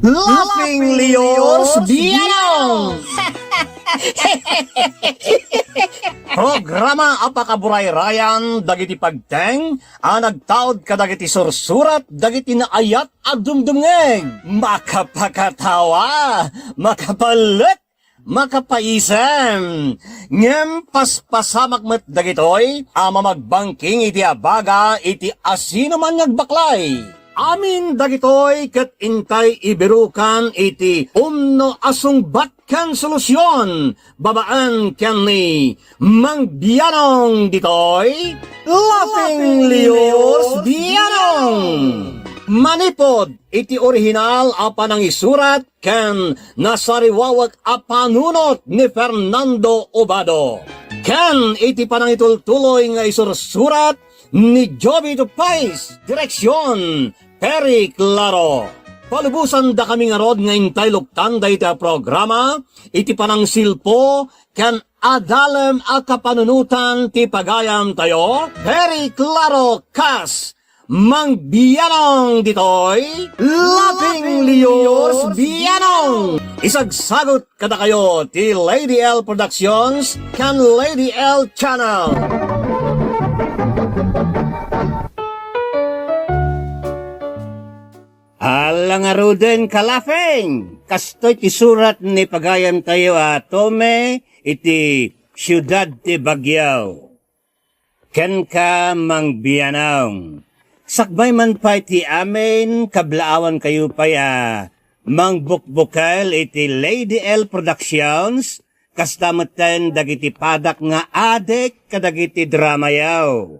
Laughing Leos Bianong! Programa apakaburay rayan dagiti pagteng nagtaod kadagiti sursurat dagiti naayat at dumdumngeg makapakatawa makapalit makapaisem ngem paspasamak met dagitoy ama magbangking iti abaga iti asino man nagbaklay. Amin dagitoy ket intay ibirukan iti umno asungbat ken solusyon babaan ken ni Mang Bianong ditoy Laughing Leos Bianong. Manipod iti orihinal a panang isurat ken nasariwawak a panunot ni Fernando Obado. Ken iti panang itultuloy nga isursurat ni Joby Tupais. Direksyon Perry Claro. Palubusan da kami nga rod nga intay luktan da iti programa iti panang silpo ken adalem a kapanunutan ti pagayam tayo Perry Claro Kas Mang Bianong ditoy Laughing Leos Bianong. Isagsagot kada kayo ti Lady L Productions ken Lady L Channel. Alang aruden kalafeng, kastoy ti surat ni pagayam tayo Tome iti siyudad ti Baguio. Ken ka Mang Bianong. Sakbay man pa iti amin, kablaawan kayo pa Mang Bukbukal iti Lady L Productions, kastamatan dagiti padak nga adek kadagiti drama yaw.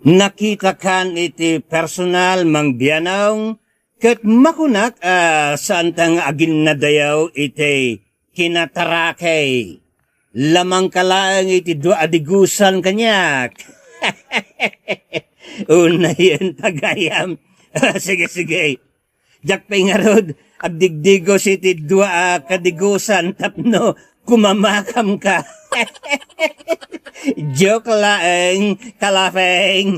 Nakita kan iti personal Mang Bianong, ket makunak saan tang agin na dayaw iti kinatarakay. Lamang kalaang iti dua adigusan kanyak. Una yan pagayam. Sige. Jak pingarod, agdigdigos iti dua kadigusan tapno kumamakam ka. Joke laeng kalafeng.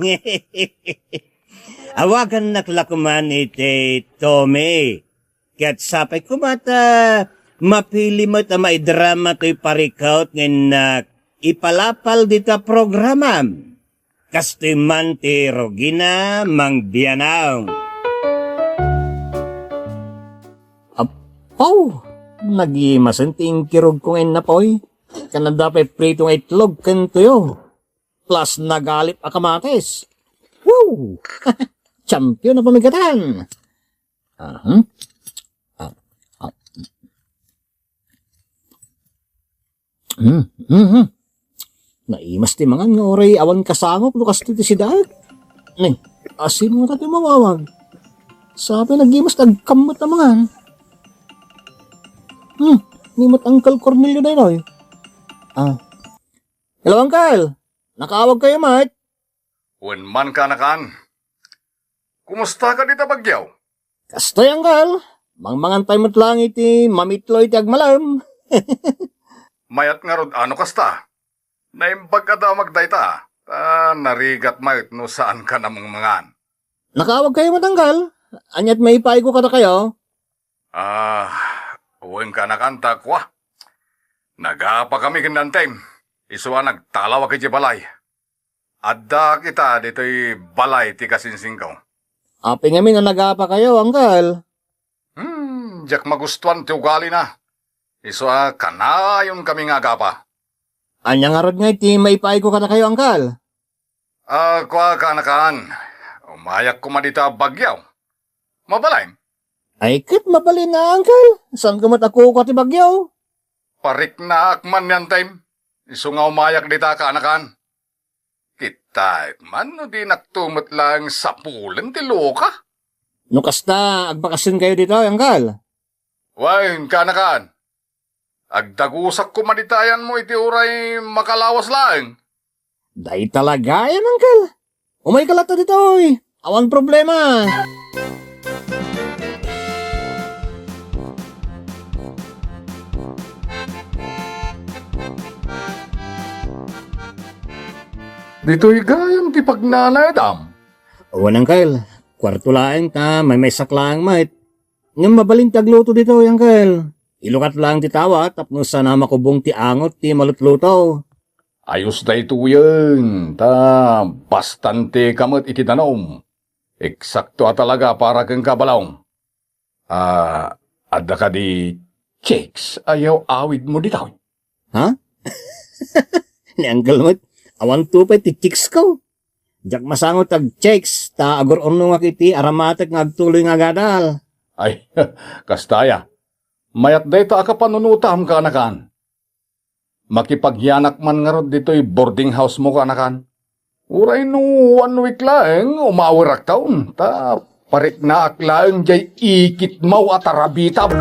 Awagan naklakuman iti Tome. Kaya't sapay kumata, mapili mo ta maidrama to'y parikaut ngayon na ipalapal dita programa. Kastoy man ti Rogina Mang Bianong. Apaw, nag-imasanting kirog ko ngayon na po'y. Kanadapay prito ng itlog kantuyo. Plus nagalip akamates. Woo! Champion na pamigatan. Naimas ti mangan nga oray awan kasangop lukas ti si Daag. Ning, asin mo tayo mawawag. Sabi nagimas nagkamot na mangan. Nimot Uncle Cornelio na yun. Hello Uncle, nakaawag kayo mate. Wen man ka nakan. Kumusta ka dito Bagyaw? Kastoy Uncle, mangmangan tayo mo't lang iti mamitlo iti agmalam. Mayat nga rod ano kasta? Naimbag ka daw magdayta. Narigat mayat no saan ka namang mangan. Nakaawag kayo mo't Uncle, anyat may ipaigo ka na kayo. Wen ka nakanta kwa. Nagapa kami kinantay. Isuwa nagtalaw kay balay. Adda kita dito'y balay ti kasinsing ko. Api nga na nagapa kayo, Uncle. Diyak magustuhan ti ugali na. Iswa kanayon kami nga agapa. Anya nga rod nga iti may paiko ka na kayo, Uncle. Kwa kanakaan. Umayak ko madita Bagyaw. Mabalay. Ay, kit mabalin na, Uncle. Saan ka matako ka ti Bagyaw? Parik na akman yan time. Isu nga umayak dita kanakaan. Kita, man no di naktumot lang sa pulan ti loka. No kasta, agbakasyon kayo dito, Uncle. Wain, kanakaan. Agdagusak ko maditayan mo iti uray makalawas lang. Day talaga yan, Uncle. Umay kalata dito, oy. Awan problema. Dito'y gayam ti pagnanadam. Awan, Uncle. Kwarto laeng ta, may saklang mait. Ngam mabalintag luto dito, Uncle. Ilukat lang ti tawa, tapos sana makubong ti angot ti malutluto. Ayos na ito yan. Ta, bastante kamot iti danom. Eksakto talaga para kang kabalong. Adda ka di chicks, ayaw awid mo dito. Ha? Ni Uncle Mot, awan tupay ti chicks ko. Jak masangot ag chicks, ta agor ono nga kiti aramatek nga agtuloy nga gadal. Ay, kastaya. Mayat dayta ka panunutam ka anakan. Makipagyanak man nga rod dito'y boarding house mo ka anakan. Uray no 1 week laeng umawirak taon. Ta parik na aklaeng jay ikit mau at arabitab.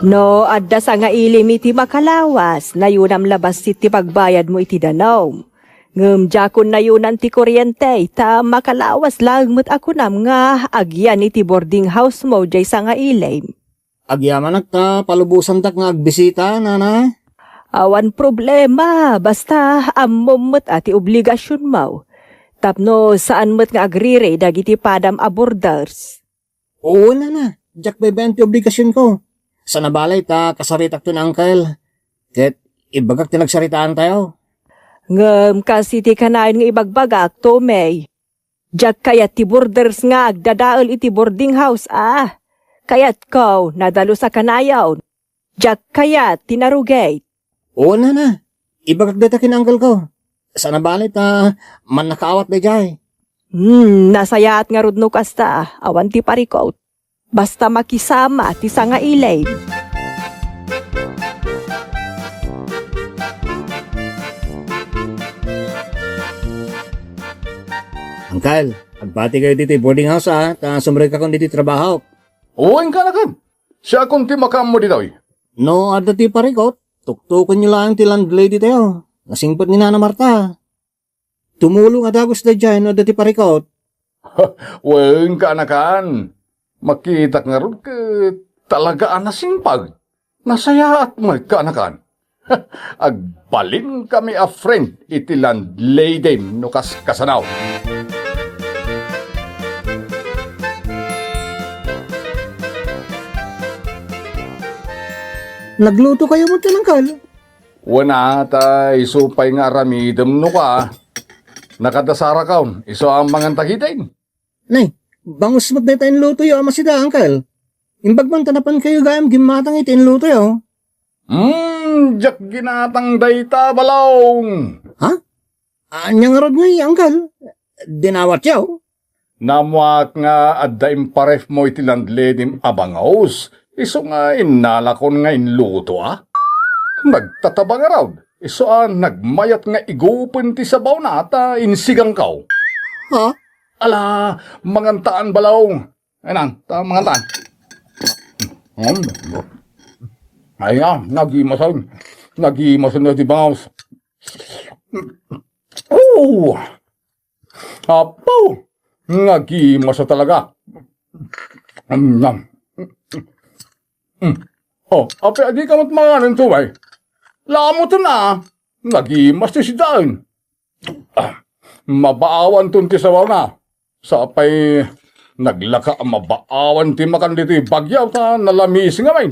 No, adda sa nga ilim iti makalawas, na yunam labas iti pagbayad mo iti danaw. Ngem jakon na yunan ti kuryente, ta makalawas lang met ako nam nga agyan iti boarding house mo jay sa nga ilim. Agyaman ta palubusan tak nga agbisita, nana. Awan problema, basta ammom met ati obligasyon mo. Tapno saan met nga agrire dagiti padam aborders. Oo, nana. Jak may 20 obligasyon ko. Sa nabalay ta kasaritak to na Uncle. Ket ibagak ti nagsaritaan tayo. Ngem kasi ti kanayon nga ibagbagak to may. Jak kayat ti borders nga agdadaol iti boarding house Kayat ko nadalo sa kanayon. Jak kayat tinarugay. Oo, nana. Ibagak dita kin Uncle ko. Sa nabalay ta man nakaawat na jay. Nasayaat nga rudno kasta, awan ti parikot. Basta makisama ti nga ilay. Uncle, agbati kayo dito boarding house ta sumreg ka kung dito trabaho. Uwing ka na kan. Siya kung ti makam mo dito. No, adda ti parikot. Tuktukan nyo lang ti landlady tayo. Nasingpot ni Nana Marta. Tumulong adagos na dyan, adda ti parikot. Uwing ka na kan. Makita nga ron ka talagaan na simpag. Nasaya at magkanakan. Agbalin kami a friend iti landlady no kasanaw. Nagluto kayo mo tinangkal. Wana tay supay nga ramidem no ka. Nakadasara kaon, iso ang mga tagitain. Nay, bangus mo na tayong luto yo, amasida, Uncle. Imbag man tanapan kayo gayam gimatang itin luto yo. Jak ginatang dayta balong. Ha? Anyang rod nga Uncle. Dinawat yo. Namuak nga adda imparef mo iti landlady abangaws. Iso nga inalakon nga inluto Nagtatabang araw. Iso nagmayat nga igupin ti sabaw na at insigang kaw. Ha? Ala, mangantaan balaw. Ayun, mangantaan. Ay nagimasan. Nagimasan na di bangaws. Oh! Apaw! Nagimasa talaga. Ape, adi ka matmanganan to, bay. Lamot na, nagimas ti si Dain. Mabaawan ton ti sawaw na. Sapay, naglaka mabaawan ti makan dito bagyaw ta nalamis nga may.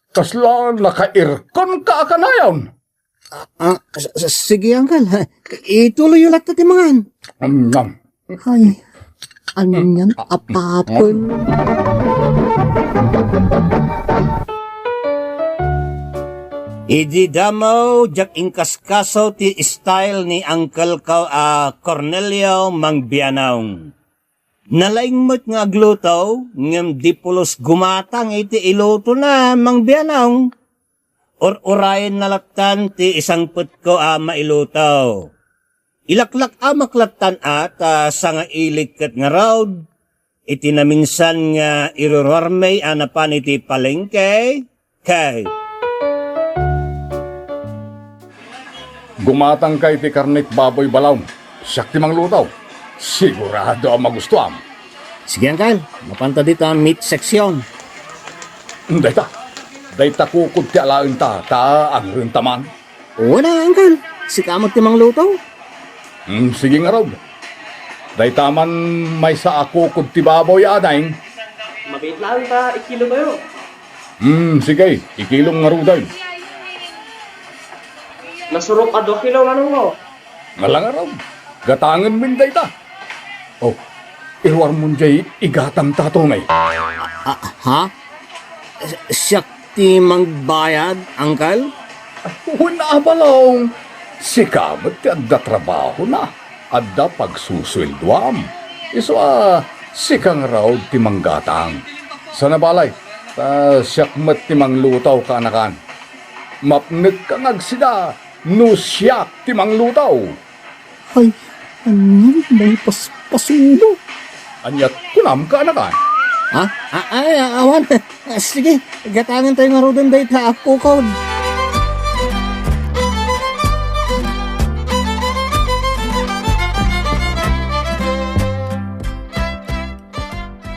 Kasla naka-irkon ka akanayon. Sige, Uncle. Ituloy yung lahat ti mangan. Ay, ano yan? Apapon. Idi damo, jak ingkaskaso ti style ni Uncle Cornelio Mangbianaw. Nalaingmot nga agluto, ngem di pulos gumatang iti iluto na Mangbianaw. Or-urayan nalatan ti isang put ko mailuto. Ilaklak maklatan at sa nga ilikot nga road, iti na minsan nga irurormay anapan iti palengke, kay. Gumatang kay ti karnit baboy balaw. Siyak ti manglutaw. Sigurado ang magustuhan. Sige, Uncle. Mapanta dito ang meat section. Dayta kukod ti alain ta ang rintaman. Oo na, Uncle. si kamot timang luto. Sige nga raw. Day taman may sa ako kung tibaboy adayng. Mabait lang ta, ikilo ba yun? Sige, ikilong nga raw day. Nasurok ka 2 kilo, ano mo? Ngala nga raw. Gatangan min day ta. Oh, irwar mo jay igatang tatumay. Ha? Siyak timang bayad, Uncle? Wala balong. Si kamot ti adda trabaho na. Adda pagsusweldoam. Iso si kang raw ti manggatang. Sa nabalay, siyak mat ti manglutaw ka anakan. Mapnag ka nagsida, no siyak ti manglutaw. Ay, ano? May pasubo. Anyat kunam ka anakan. Ha? Ay, awan. Sige, gatangan tayo nga rodan day ta ako kod.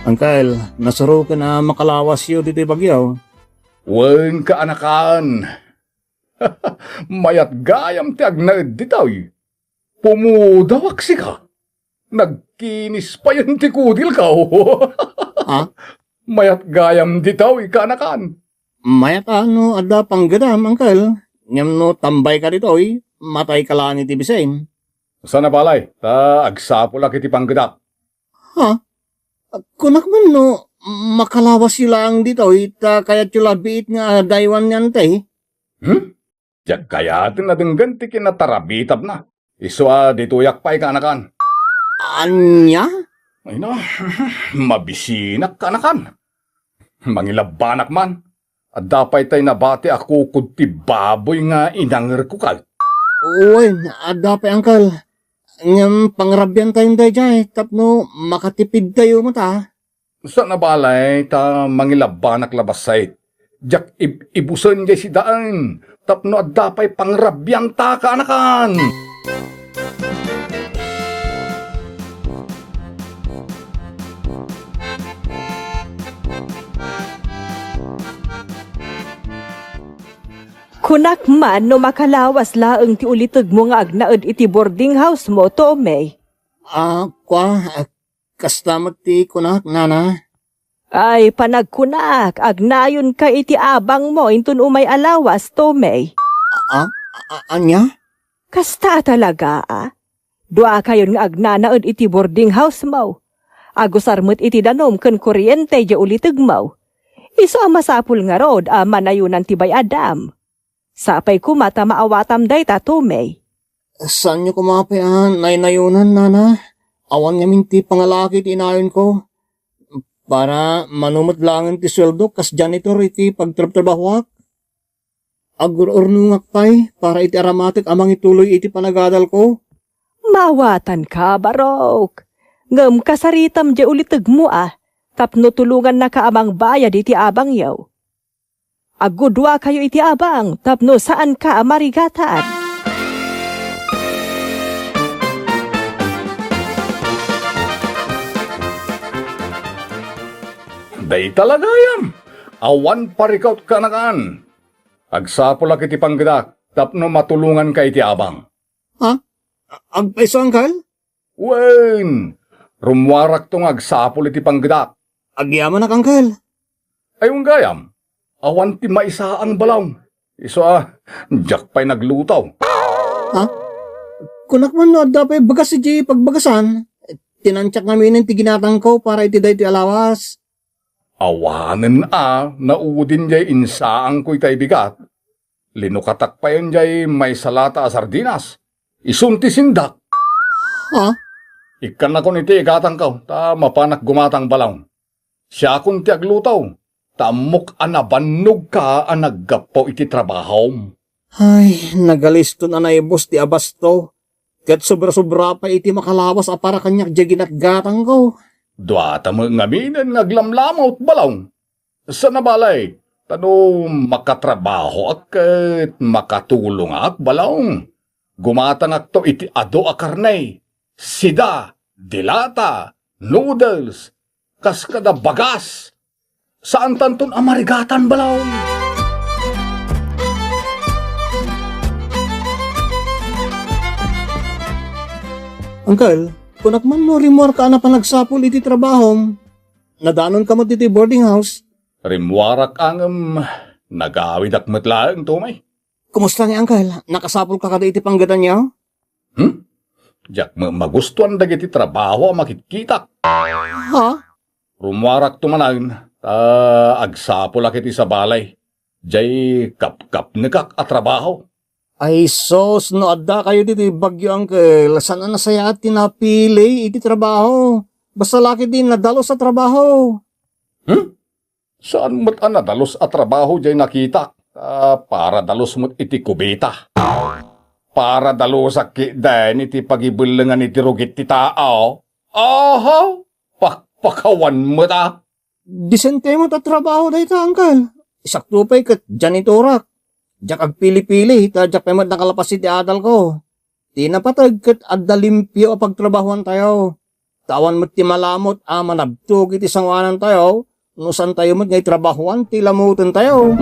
Uncle, nasaro ka na makalawas yun dito bagyaw. Wen ka anakan. Mayat gayam ti agnaed ditaw. Pumudawak si ka. Nagkinis pa yun ti kudil ka. Ha? Mayat gayam ditaw anakan. Mayat ano, ada pang gadam, Uncle. Ngam no tambay ka dito, matay ka lang ni Tibisain. Sana balay, agsapula kiti panggadak. Ha? Kunak man no, makalawas sila ang dito, kaya tila biit nga daywan niyan tay. Diyak kayatin na denggan ti kinatarabitab na. Iswa dituyak pa anakan. Anya? Ay na, mabisinak ka anakan. Mangilabanak man. At dapat tayo nabati ako kung ti baboy nga inanger ko ka. Uy, ada pa Uncle. Ngam pangrabyan tayong dayjay, tapno makatipid tayo mo ta. Sa nabalay, ta mangilabanak labasay. Diyak ibusan jay si daan. Tapno at dapat pangrabyan ta ka anakan. Kunak man no makalawas laeng ti uliteg mo nga agnaed iti boarding house mo, Tomei. Kastamat ti kunak, nana. Ay, panagkunak, agnayon ka iti abang mo, intun umay alawas, Tomei. Anya? Kasta talaga, Dua kayon nga agnanaed iti boarding house mo. Agusarmut iti danom ken kuryente ja uliteg mo. Iso ang masapul nga rod, manayunan ti bay Adam. Sapay kumata maawatam day ta, Tomei. Saan nyo kumapayan, naynayunan, nana? Awan nga minti pangalaki ti inayon ko. Para manumot langan ti sweldo kas janitor iti pagtrabahoak. Agur-urnungak pay, para iti aramatik amang ituloy iti panagadal ko. Mawatan ka, Barok. Ngem kasaritam ja uliteg mo, tapno tulungan na ka amang bayad iti abang yaw. Agudwa kayo iti abang, tapno saan ka amarigatan. Day talaga yan. Awan parikaut ka nakan. Agsapula kiti panggadak, tapno matulungan ka iti abang. Ha? Agpaiso, Uncle? Wen, rumwarak tong agsapul iti panggadak. Agyaman na, Uncle. Ayong gayam, awan ti maisa ang balaw. Iso jak pa'y naglutaw. Ha? Kunak man no, dapat bagas iti pagbagasan. Tinansyak namin ti ginatang ko para iti day ti alawas. Awanen naudin jay insaang ko'y tay bigat. Linukatak pa yun jay may salata a sardinas. Isunti sindak. Ha? Ikan na kon iti igatang ka, ta mapanak gumatang balaw. Siya kun ti aglutaw. Tamok anabannog ka naggapo iti trabaho. Ay, nagalisto na naibos ti abasto. Kat sobra-sobra pa iti makalawas para kanyak jagin at gatang ko. Duata mo ngaminan ngaglamlamot balaw. Sa nabalay, tano makatrabaho at makatulong ak balaw. Gumatang ak to iti ado a karnay. Sida, dilata, noodles, kaskada bagas. Saan tanton amarigatan balaw? Uncle, kunak man no rimor ka na pa nagsapol iti trabahom. Nadanon ka mo iti boarding house. Rimwarak ang nagawid ak matlaang tumay. Kumusta ni Uncle? Nakasapol ka kada iti panggadan niya? Jak magustuhan dagiti trabaho ang makikita. Ha? Rumwarak tumanan, agsapol akit sa balay. Jay kap-kap nekak at trabaho. Ay sos, no adda kayo dito bagyo Uncle. Saan na saya at tinapili iti trabaho? Basta laki din nadalo sa trabaho. Saan mo't dalos at trabaho jay nakita? Para dalos mo't iti kubita. Para dalos aki din iti pagibulangan iti rugit ti tao. Aha! Pakpakawan mo ta. Disente mo ta trabaho dito Uncle. Isakto pa'y kat janitorak. Jak ag pili-pili, jak pa'y nakalapas iti adal ko. Di napatag kat adda limpyo a pagtrabahuan tayo. Tawan mo't ti malamot manabtog iti sangwanan tayo. Nusan tayo mo't ngay trabahuan, ti lamutan tayo.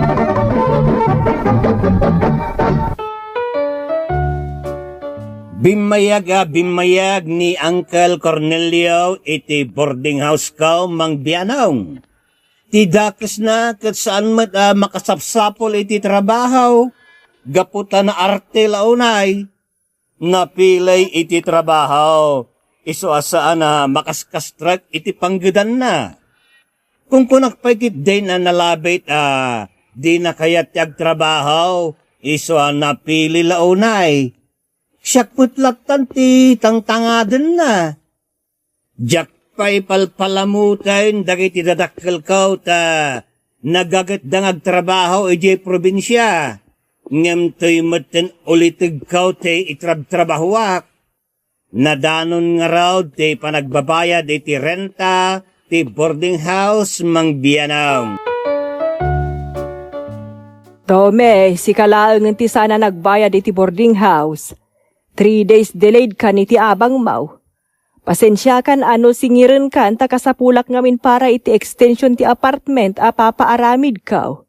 Bimayag ni Uncle Cornelio iti boarding house ko mang bianong. Tidakis na kat saan makasapsapol iti trabaho. Gaputa na arte launay. Napilay iti trabaho. Iso asaan na makaskastrak iti panggadan na. Kung kunakpagit din na nalabit di na kayat yag trabaho. Iso napili launay. Siyak putlatan ti tangtangadan na. Jak pa'y palpalamutan dagiti dadakkel ko ta nagagat dangag trabaho iti probinsya. Ngem to'y maten ulitig ko ti itrab-trabahuak. Nadanon nga raw ti panagbabayad iti renta ti boarding house mang biyanang. Tome, si kalaang ti sana nagbayad iti boarding house. 3 days delayed ka ni ti abang mau. Pasensya kan singiren kan takasapulak ngamin para iti extension ti apartment papaaramid ka.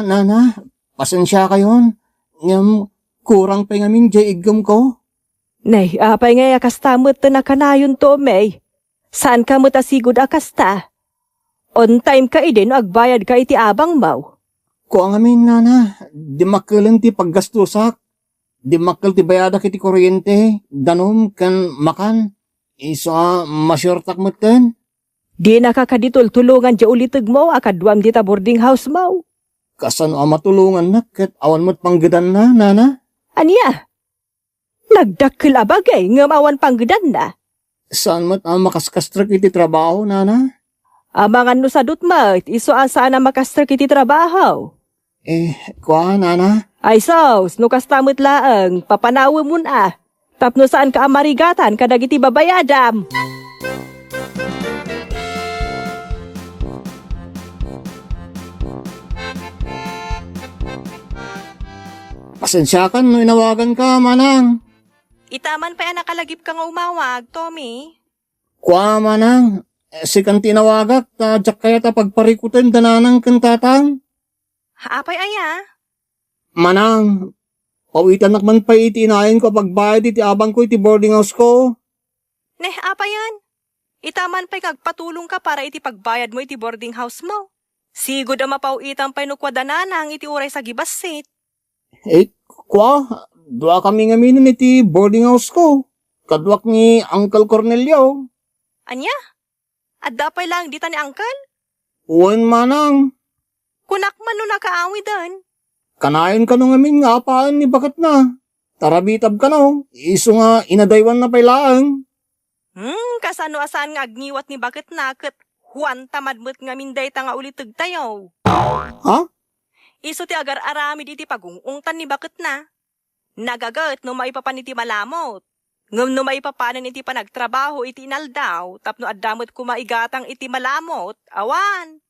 Nana, pasensya kayon. Ngam, kurang pa ngamin jay igam ko. Nay, apay nga akastamot na kanayon to, May. Saan ka mo tasigod akasta? On time ka idin agbayad ka iti abang mau. Kuang amin, Nana, di makalan ti paggastusak. Di makal ti bayada kiti kuryente, danom kan makan. Isa masyurtak mo ten. Di nakakaditol tulungan di ulitag mo akadwam di ta boarding house mo. Kasan matulungan na kat awan mo't panggadan na, Nana. Anya? Nagdakkel abagay ngam awan panggedan na. Saan mo't makaskastrak iti trabaho, Nana? Amangan no sadut mo, iso asa na makastrak iti trabaho. Nana? Ay sos, no kastamot laang, papanawa mo na. Tapno saan ka amarigatan kadag iti babayadam. Pasensya ka no inawagan ka, Manang. Itaman pa yan nakalagip ka nga umawag, Tommy. Manang. Si kan tinawagak, jak kaya ta pagparikutin dananang kantatang. Haapay aya? Manang, pawitan nakman pa iti inayin ko pagbayad iti abang ko iti boarding house ko. Neh, apa yan? Itaman pa'y kagpatulong ka para iti pagbayad mo iti boarding house mo. Sigod ang mapauitan pa'y nukwadananang iti uray sa gibasit. Dua kami ngamin iti boarding house ko. Kadwak ni Uncle Cornelio. Anya? At dapay lang dita ni Uncle? Uwan, Manang. Kunak man no nakaawi dan. Kanayon ka nung amin nga paan ni bakat na. Tarabitab ka no. Iso nga inadaywan na pailaang. Kasano asaan nga agniwat ni bakit nakit. Huwan tamadmut nga minday ta nga ulitag tayo. Ha? Iso ti agar arami di ti pagungungtan ni bakit na. Nagagat no maipapan iti malamot. Ngam no maipapanan iti panagtrabaho iti inaldaw. Tapno addamot kumaigatang iti malamot. Awan.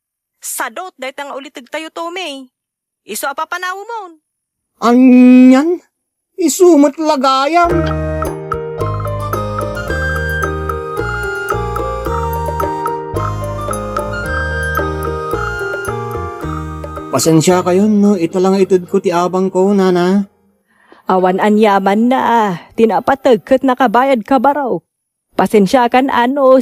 Sadot dahi ta nga ulitag tayo, Tommy. Iso apapanaw mo. Anyan? Isumat lagayam. Pasensya kayo, no? Ito lang itod ko ti abang ko, Nana. Awan anyaman na, tinapatagkat nakabayad ka baraw. Pasensya kan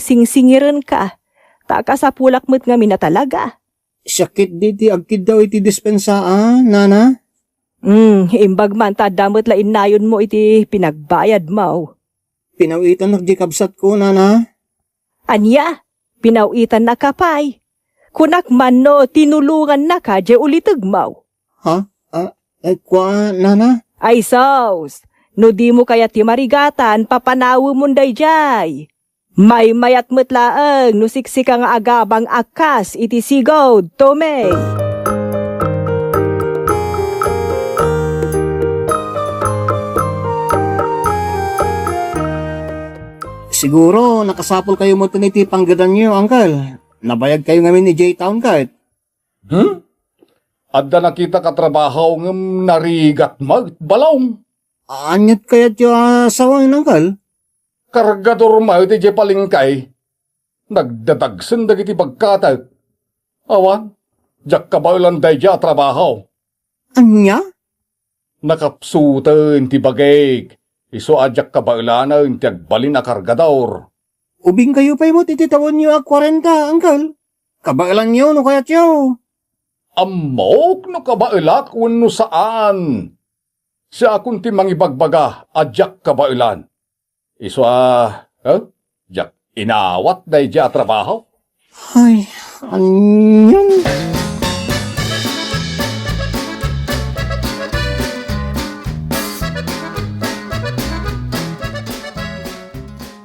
singsingiran ka. Taka sa pulak mo't nga mina talaga. Sakit di ti agkid daw iti dispensa, nana? Imbag man tadamot la inayon mo iti pinagbayad mo. Pinawitan na di kabsat ko, nana. Anya, pinawitan na kapay. Kunak man no, tinulungan na ka, di ulitag mo. Ha? Kwa, nana? Ay saus, no di mo kaya ti marigatan, papanawo mo day jay. May mayat mutlaang, no siksika nga agabang akas, iti sigaw, tome. Siguro, nakasapol kayo mo iti panggadan niyo, uncle. Nabayag kayo ngamin ni J-Town kahit. Adda nakita katrabaho ng narigat magbalong. Anyat kaya tiyo asawang uncle? Kargador mo iti je palingkay. Nagdadagsan dagiti pagkatag. Awan, jak kabaylan day ja trabaho. Anya? Nakapsutan ti bagay. Iso adyak kabaylanan ti agbalin na kargador. Ubing kayo pa mo tititawan niyo 40, uncle. Kabailan niyo, no kaya tiyo? Amok no kabailak no saan. Siya akong ti mangibagbaga adyak kabailan. Iso jak inawat day ja trabaho. Ay, anyan.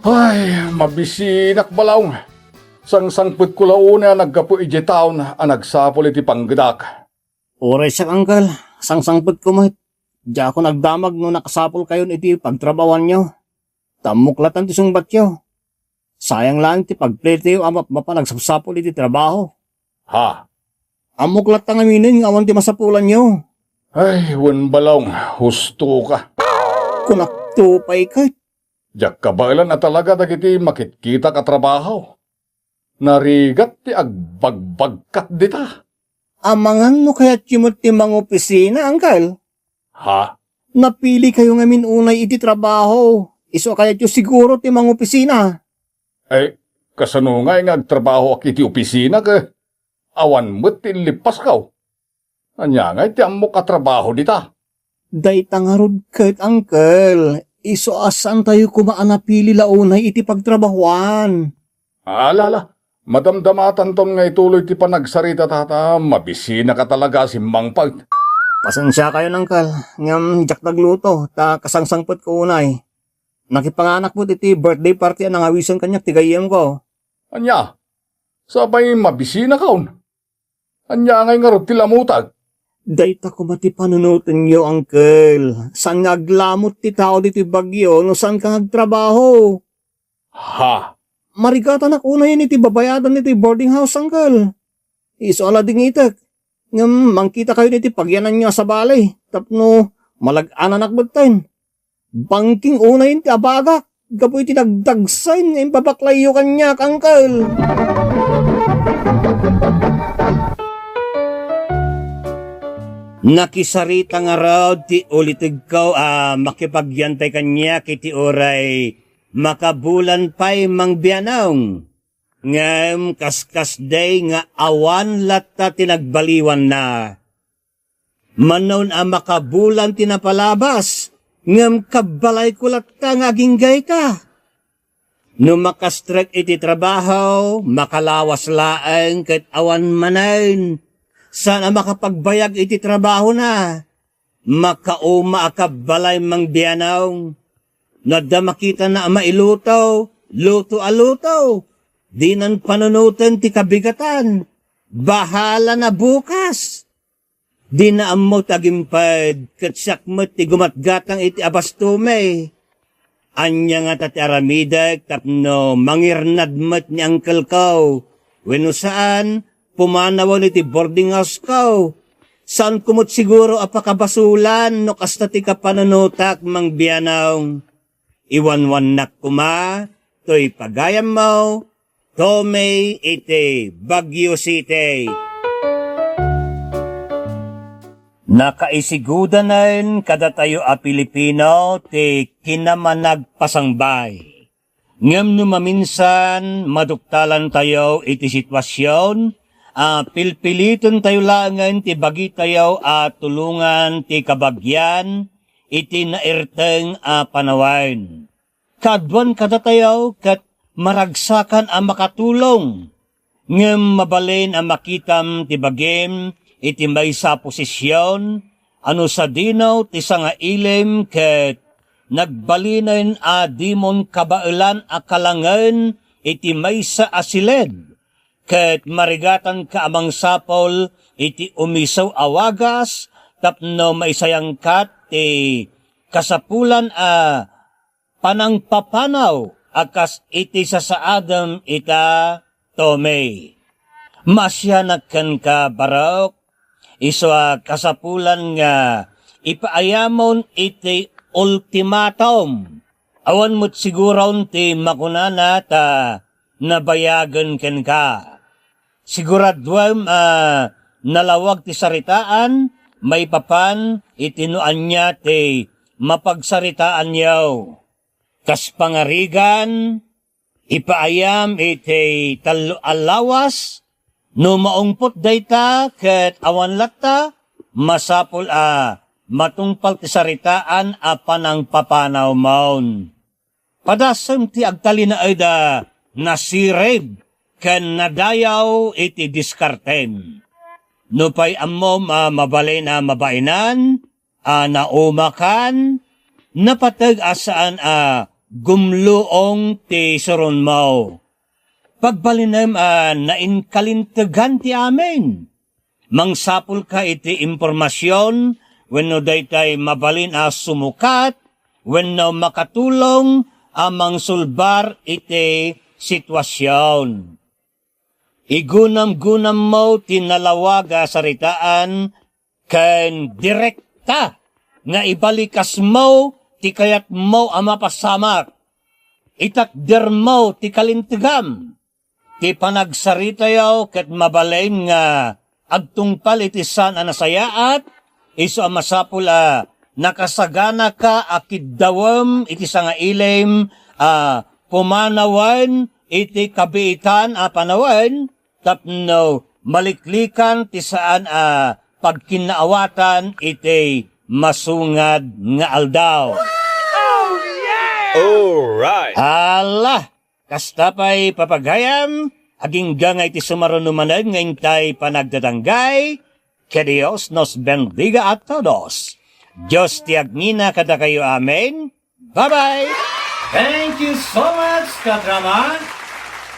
Ay, mabisinak balaw. Sang-sangput ko launa naggapo ije taon nagsapol iti panggadak. Oray siya, uncle. Sang-sangpot ko mo. Di ako nagdamag no nakasapol kayo iti pagtrabawan niyo. Tamuklatan ti sungbat niyo. Sayang lang ti pagplete yung mapa nagsapsapol iti trabaho. Ha? Amuklat ang aminin ng awan ti masapulan niyo. Ay, wan balong, husto ka. Kunak tupay ka. Jak kabailan na talaga dagiti makitkita ka trabaho. Narigat ti agbagbagkat dita. Amangan no kaya timot ti mga opisina, uncle. Ha? Napili kayo ngamin unay iti trabaho. Iso kaya tiyo siguro ti mga opisina. Ay, kasano nga yung agtrabaho ak iti opisina ka. Awan mo't ti lipas kaw. Anya nga iti ammo katrabaho dita. Day tangarod kat, uncle. Iso asan tayo kumaanapili launay iti pagtrabahuan. Alala, madamdamatan ton nga ituloy ti panagsarita tata, mabisina ka talaga si Mang Pag. Pasensya kayo, uncle. Ngam, jak nagluto, ta kasangsangpot ko unay. Nakipanganak mo iti birthday party ang nangawisan kanyak tigayem ko. Anya, sabay mabisina kaon. Anya ngay nga rot ti lamutag. Dayta ko mati panunutin niyo, uncle. San ngaglamot ti tao diti bagyo, no san ka nagtrabaho? Ha? Marigatan na una yun iti babayadan iti boarding house, uncle. Iso ala ding itak. Ngam, mangkita kayo niti pagyanan niya sa balay. Tapno, malag-anan akbagtain. Bangking una yun ti abaga. Gapoy ti nagdagsain, yung babaklayo kanyak, uncle. Nakisarita nga raw ti ulitig ko makipagyantay kanya kiti oray makabulan pa'y mangbianaw. Ngam kaskas day nga awan latta tinagbaliwan na. Manon makabulan tinapalabas ngam kabalay ko latta nga ginggay ka. No makastrek iti trabaho makalawas laeng ket awan manayn. Sana makapagbayag iti trabaho na. Makauma akabalay mang biyanaw. Nadda makita na mailutaw, luto-aluto. Di nan panunutan ti kabigatan. Bahala na bukas. Di na ammo tagimpad, katsakmat ti gumatgatang iti abastume. Anya nga tati aramidag, tapno mangirnadmat ni Uncle ko. Weno saan, pumanawan iti boarding house ko. Saan kumot siguro apakabasulan, no kasta ti kapanunutak mang biyanaw. Iwanwanak kuma, to'y pagayam mo, Tomei iti Baguio City. Nakaisigudanan kada tayo a Pilipino ti kinamanagpasangbay. Ngem no maminsan maduktalan tayo iti sitwasyon, pilpiliton tayo langan ti bagi tayo tulungan ti kabagyan iti nairteng panawain. Kadwan kada tayo kat maragsakan ang makatulong. Ngem mabalin ang makitam ti bagim iti maysa posisyon, ano sa dinaw ti sanga ilim ket nagbalinen dimon kabailan akalangan iti maysa asiled, ket marigatan ka amang sapol iti umisaw awagas, tapno maisayang kat ti kasapulan panangpapanaw akas iti sasaadam ita tomei. Masyanagkan ka barok, iso kasapulan nga ipaayamon iti ultimatum. Awan mo't siguron ti makunana ta nabayagan ken ka. Siguradwam nalawag ti saritaan, may papan itinuan niya ti mapagsaritaan yaw. Kas pangarigan, ipaayam iti talo alawas, no maungpot dayta ket awan latta, masapul matungpal ti saritaan panang papanaw maun. Padasem ti agtalina ayda nasireb ken nadayaw iti diskarten. No pay ammo mabalay na mabainan, naumakan, napatag asaan gumluong ti suron mo. Pagbalinem nainkalintagan ti amin. Mangsapul ka iti impormasyon, wenno daytay mabalin sumukat, wenno makatulong amang sulbar iti sitwasyon. Igunam-gunam mo tinalawaga saritaan ken direkta nga ibalikas mo ti kayat mo mapasamak. Itakder mo ti kalintigam. Ti panagsaritayaw ket mabalain nga agtungpal iti san nasayaat, iso masapul nakasagana ka akidawam iti sanga ilim pumanawan iti kabiitan panawan, tapno maliklikan ti saan pagkinaawatan iti masungad nga aldaw. Alright! Allah! Kastapay papagayam, aging gangay ti sumarunumanad ngayon tay panagdatanggay, que Dios nos bendiga a todos. Diyos ti agmina kada kayo, amen. Bye-bye! Thank you so much, kadrama!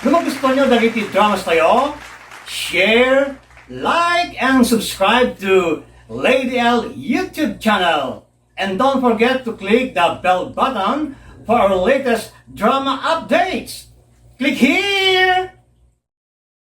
Kung gusto nyo dagiti dramas tayo, share, like, and subscribe to Lady L YouTube channel. And don't forget to click the bell button for our latest drama updates. Click here!